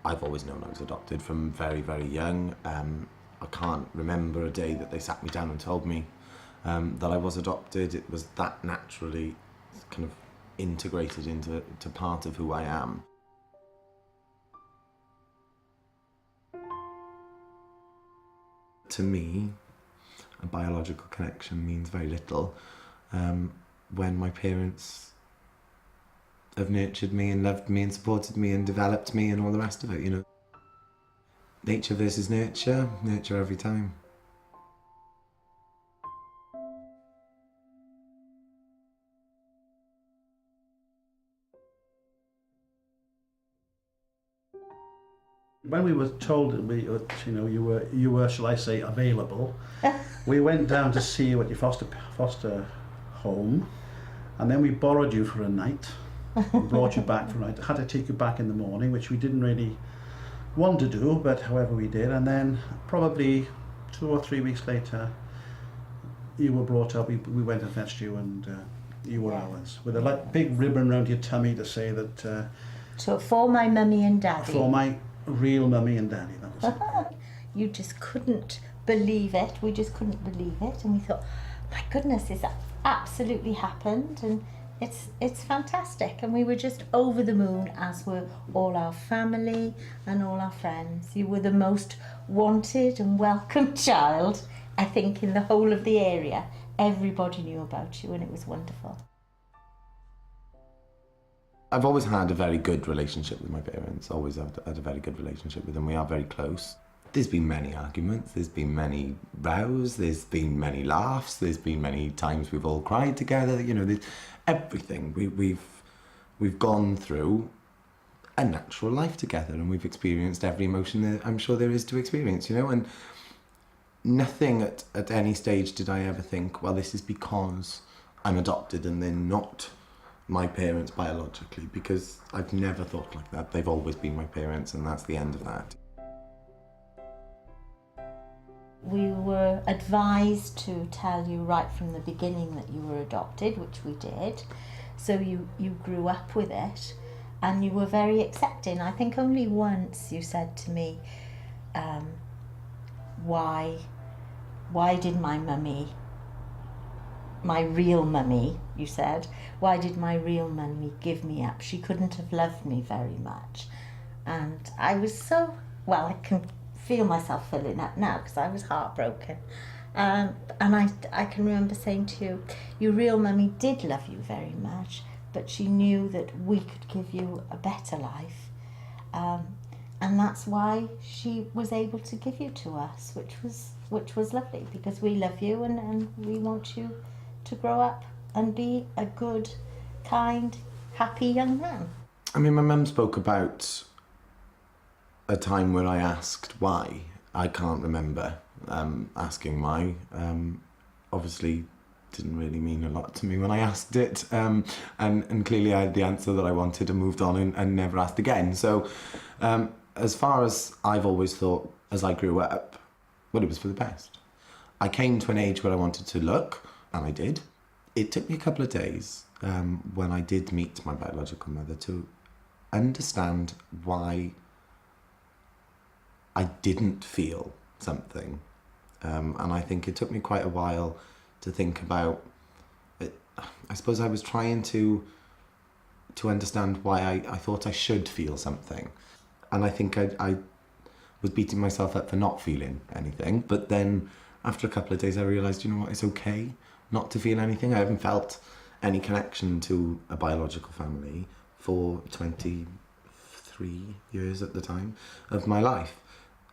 I've always known I was adopted from very, very young. I can't remember a day that they sat me down and told me that I was adopted. It was that naturally kind of integrated into part of who I am. To me, a biological connection means very little when my parents have nurtured me and loved me and supported me and developed me and all the rest of it, you know. Nature versus nurture, nurture every time. When we were told that you were, shall I say, available, we went down to see you at your foster home, and then we borrowed you for a night, brought you back for a night. Had to take you back in the morning, which we didn't really want to do, but however we did. And then probably 2 or 3 weeks later, you were brought up. We went and fetched you, and you were ours, with a big ribbon around your tummy to say that. So for my mummy and daddy. For my real mummy and daddy, that was it. You just couldn't believe it. We just couldn't believe it, and we thought, my goodness, this absolutely happened, and it's fantastic. And we were just over the moon, as were all our family and all our friends. You were the most wanted and welcome child, I think, in the whole of the area. Everybody knew about you, and it was wonderful. I've always had a very good relationship with my parents, always had a very good relationship with them. We are very close. There's been many arguments, there's been many rows, there's been many laughs, there's been many times we've all cried together, you know, there's everything. We've gone through a natural life together, and we've experienced every emotion that I'm sure there is to experience, you know, and nothing at any stage did I ever think, well, this is because I'm adopted and they're not my parents biologically, because I've never thought like that. They've always been my parents, and that's the end of that. We were advised to tell you right from the beginning that you were adopted, which we did. So you grew up with it, and you were very accepting. I think only once you said to me, why did my mummy, my real mummy, you said, why did my real mummy give me up? She couldn't have loved me very much. And I was so, well, I can feel myself filling up now because I was heartbroken. And I can remember saying to you, your real mummy did love you very much, but she knew that we could give you a better life. And that's why she was able to give you to us, which was lovely, because we love you and we want you to grow up and be a good, kind, happy young man. I mean, my mum spoke about a time where I asked why. I can't remember asking why. Obviously didn't really mean a lot to me when I asked it, and clearly I had the answer that I wanted and moved on and never asked again. So as far as I've always thought as I grew up, well, it was for the best. I came to an age where I wanted to look, and I did. It took me a couple of days when I did meet my biological mother to understand why I didn't feel something. And I think it took me quite a while to think about it. I suppose I was trying to understand why I thought I should feel something. And I think I was beating myself up for not feeling anything. But then after a couple of days I realised, you know what, it's okay not to feel anything. I haven't felt any connection to a biological family for 23 years at the time of my life.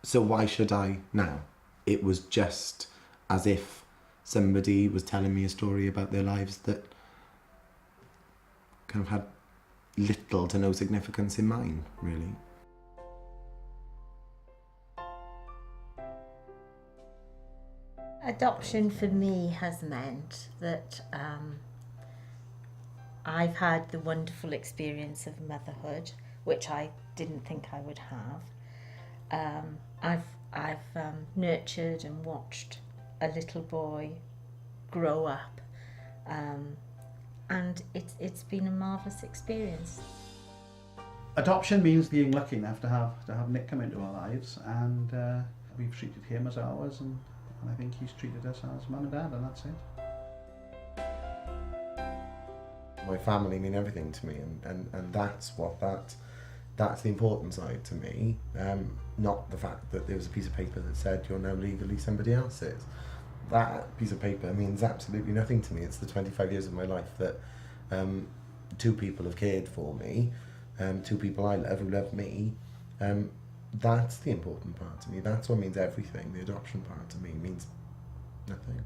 So why should I now? It was just as if somebody was telling me a story about their lives that kind of had little to no significance in mine, really. Adoption for me has meant that I've had the wonderful experience of motherhood, which I didn't think I would have. I've nurtured and watched a little boy grow up, and it's been a marvellous experience. Adoption means being lucky enough to have Nick come into our lives, and we've treated him as ours, and I think he's treated us as mum and dad, and that's it. My family mean everything to me, and that's the important side to me, not the fact that there was a piece of paper that said you're now legally somebody else's. That piece of paper means absolutely nothing to me. It's the 25 years of my life that two people have cared for me, two people I love who love me. That's the important part to me. That's what means everything. The adoption part to me means nothing.